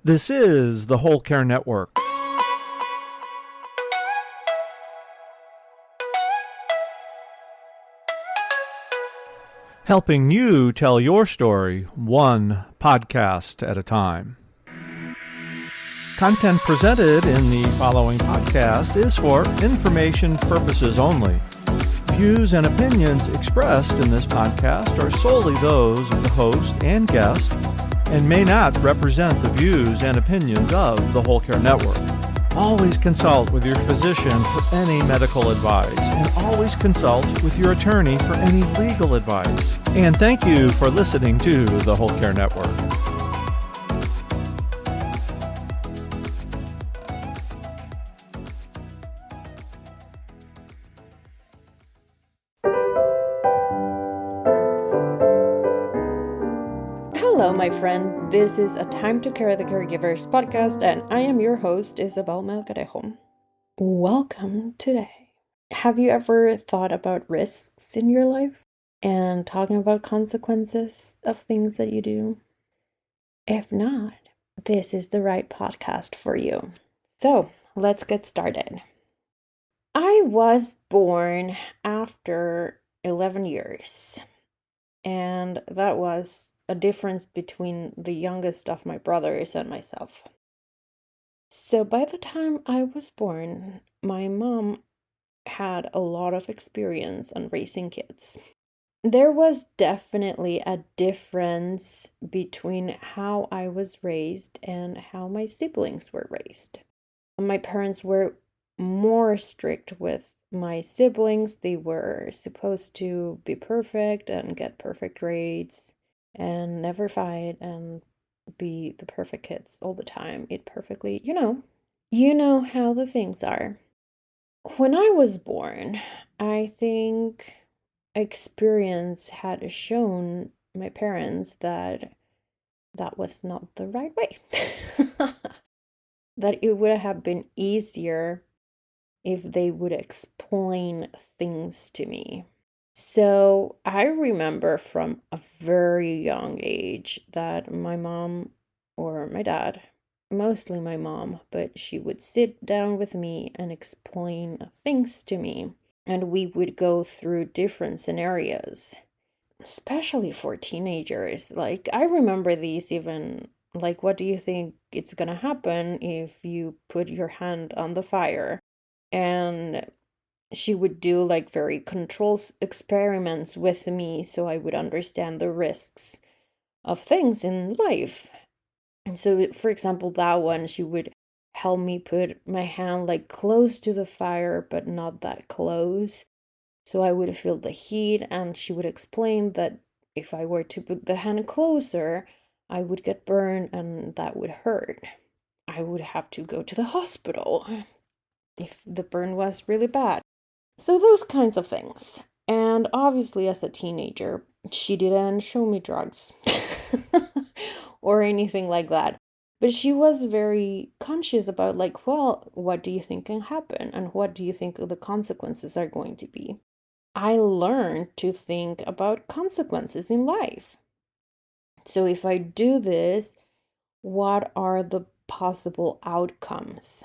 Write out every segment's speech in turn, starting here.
This is the Whole Care Network. Helping you tell your story one podcast at a time. Content presented in the following podcast is for information purposes only. Views and opinions expressed in this podcast are solely those of the host and guest and may not represent the views and opinions of the Whole Care Network. Always consult with your physician for any medical advice, and always consult with your attorney for any legal advice. And thank you for listening to the Whole Care Network. Hello, my friend. This is a Time to Care the Caregivers podcast, and I am your host, Isabel Melgarejo. Welcome today. Have you ever thought about risks in your life and talking about consequences of things that you do? If not, this is the right podcast for you. So, let's get started. I was born after 11 years, and that was a difference between the youngest of my brothers and myself. So by the time I was born, my mom had a lot of experience on raising kids. There was definitely a difference between how I was raised and how my siblings were raised. My parents were more strict with my siblings. They were supposed to be perfect and get perfect grades and never fight and be the perfect kids all the time, eat perfectly. You know how the things are. When I was born, I think experience had shown my parents that that was not the right way. That it would have been easier if they would explain things to me. So I remember from a very young age that my mom or my dad, mostly my mom, but she would sit down with me and explain things to me. And we would go through different scenarios, especially for teenagers. Like, I remember these even, like, what do you think it's gonna happen if you put your hand on the fire? And she would do like very controlled experiments with me so I would understand the risks of things in life. And so, for example, that one, she would help me put my hand like close to the fire, but not that close. So I would feel the heat, and she would explain that if I were to put the hand closer, I would get burned and that would hurt. I would have to go to the hospital if the burn was really bad. So those kinds of things. And obviously, as a teenager, she didn't show me drugs or anything like that. But she was very conscious about, like, well, what do you think can happen? And what do you think the consequences are going to be? I learned to think about consequences in life. So if I do this, what are the possible outcomes?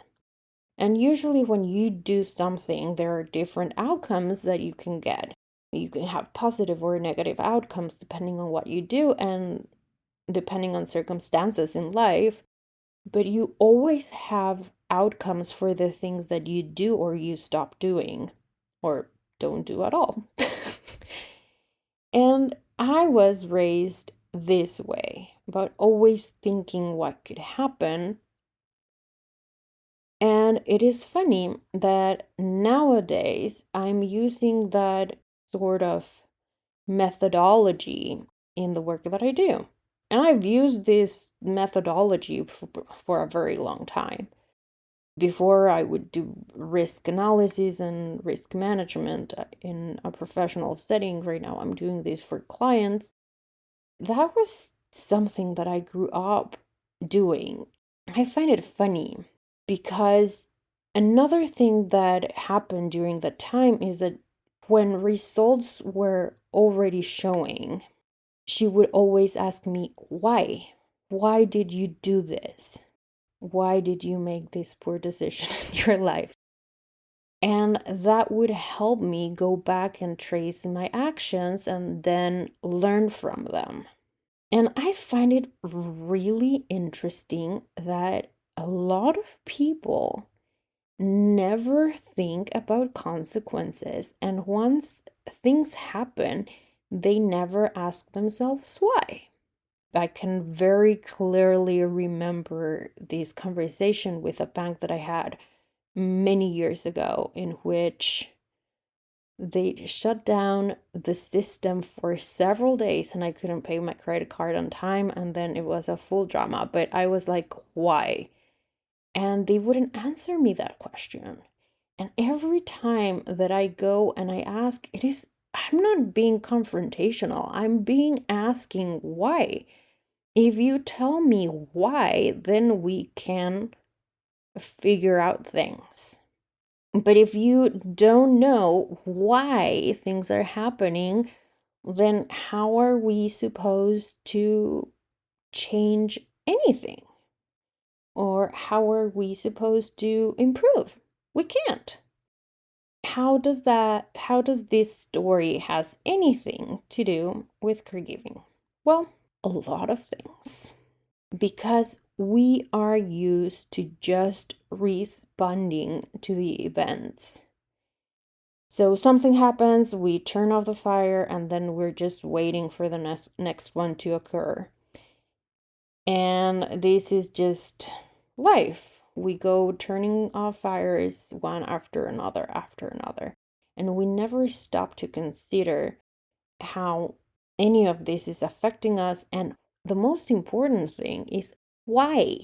And usually when you do something, there are different outcomes that you can get. You can have positive or negative outcomes depending on what you do and depending on circumstances in life. But you always have outcomes for the things that you do or you stop doing or don't do at all. And I was raised this way, about always thinking what could happen. And it is funny that nowadays I'm using that sort of methodology in the work that I do. And I've used this methodology for a very long time. Before I would do risk analysis and risk management in a professional setting. Right now I'm doing this for clients. That was something that I grew up doing. I find it funny because another thing that happened during that time is that when results were already showing, she would always ask me, why? why did you do this? Why did you make this poor decision in your life? And that would help me go back and trace my actions and then learn from them. And I find it really interesting that a lot of people never think about consequences. And once things happen, they never ask themselves why. I can very clearly remember this conversation with a bank that I had many years ago, in which they shut down the system for several days and I couldn't pay my credit card on time. And then it was a full drama. But I was like, why? And they wouldn't answer me that question. And every time that I go and I ask, I'm not being confrontational. I'm being asking why. If you tell me why, then we can figure out things. But if you don't know why things are happening, then how are we supposed to change anything? Or how are we supposed to improve? We can't. How does this story has anything to do with grieving? Well, a lot of things. Because we are used to just responding to the events. So something happens, we turn off the fire, and then we're just waiting for the next one to occur. And this is just life. We go turning off fires one after another, and we never stop to consider how any of this is affecting us. And the most important thing is why.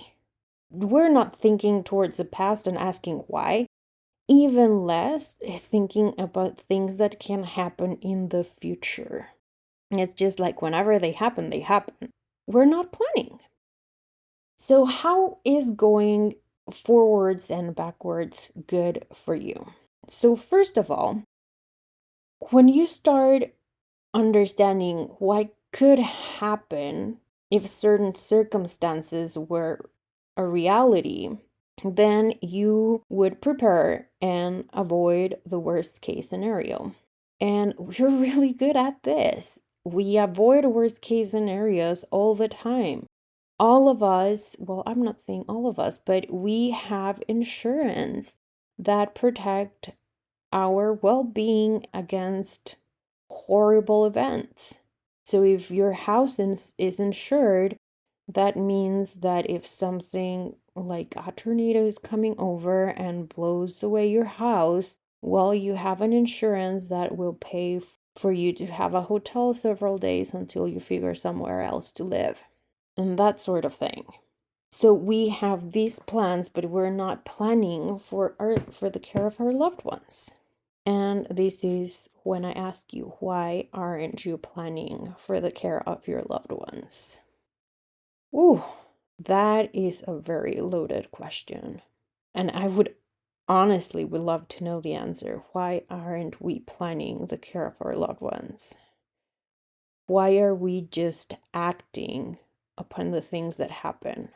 We're not thinking towards the past and asking why, even less thinking about things that can happen in the future. It's just like whenever they happen, they happen. We're not planning. So, how is going forwards and backwards good for you? So, first of all, when you start understanding what could happen if certain circumstances were a reality, then you would prepare and avoid the worst case scenario. And we're really good at this. We avoid worst case scenarios all the time. All of us, well, I'm not saying all of us, but we have insurance that protect our well-being against horrible events. So if your house is insured, that means that if something like a tornado is coming over and blows away your house, well, you have an insurance that will pay for you to have a hotel several days until you figure somewhere else to live, and that sort of thing. So we have these plans, but we're not planning for the care of our loved ones. And this is when I ask you, why aren't you planning for the care of your loved ones? Ooh, that is a very loaded question. And I would love to know the answer. Why aren't we planning the care of our loved ones? Why are we just acting upon the things that happen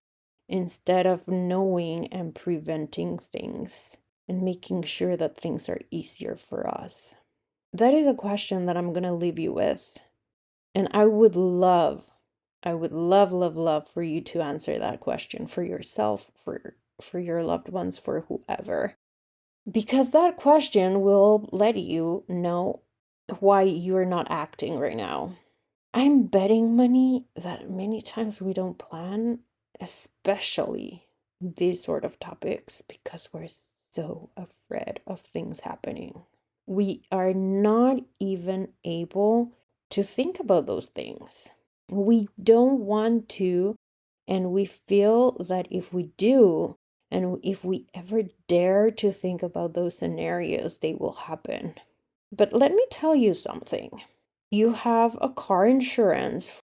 instead of knowing and preventing things and making sure that things are easier for us? That is a question that I'm going to leave you with. And I would love, love for you to answer that question for yourself, for your loved ones, for whoever. Because that question will let you know why you're not acting right now. I'm betting money that many times we don't plan, especially these sort of topics, because we're so afraid of things happening. We are not even able to think about those things. We don't want to, and we feel that if we do, and if we ever dare to think about those scenarios, they will happen. But let me tell you something. You have a car insurance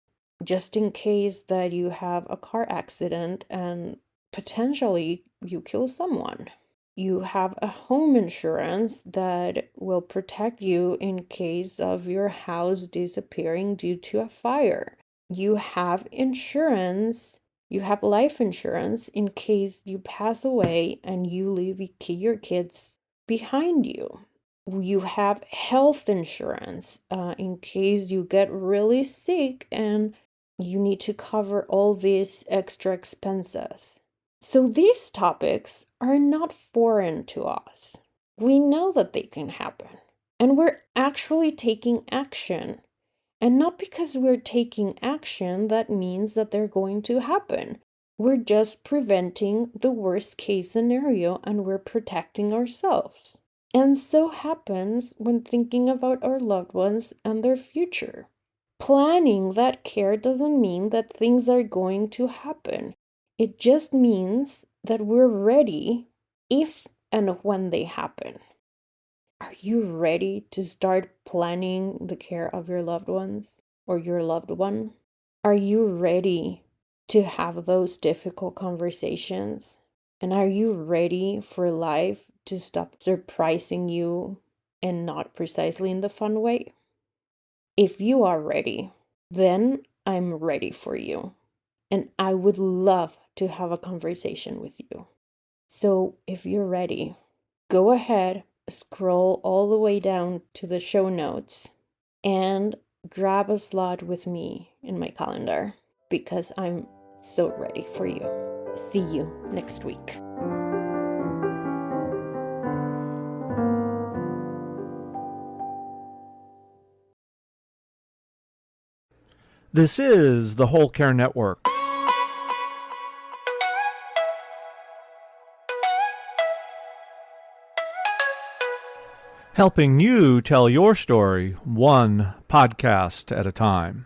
just in case that you have a car accident and potentially you kill someone. You have a home insurance that will protect you in case of your house disappearing due to a fire. You have insurance You have life insurance in case you pass away and you leave your kids behind you. You have health insurance in case you get really sick and you need to cover all these extra expenses. So these topics are not foreign to us. We know that they can happen, and we're actually taking action. And not because we're taking action, that means that they're going to happen. We're just preventing the worst case scenario and we're protecting ourselves. And so happens when thinking about our loved ones and their future. Planning that care doesn't mean that things are going to happen. It just means that we're ready if and when they happen. Are you ready to start planning the care of your loved ones or your loved one? Are you ready to have those difficult conversations? And are you ready for life to stop surprising you and not precisely in the fun way? If you are ready, then I'm ready for you. And I would love to have a conversation with you. So if you're ready, go ahead, scroll all the way down to the show notes, and grab a slot with me in my calendar because I'm so ready for you. See you next week. This is the Whole Care Network. Helping you tell your story one podcast at a time.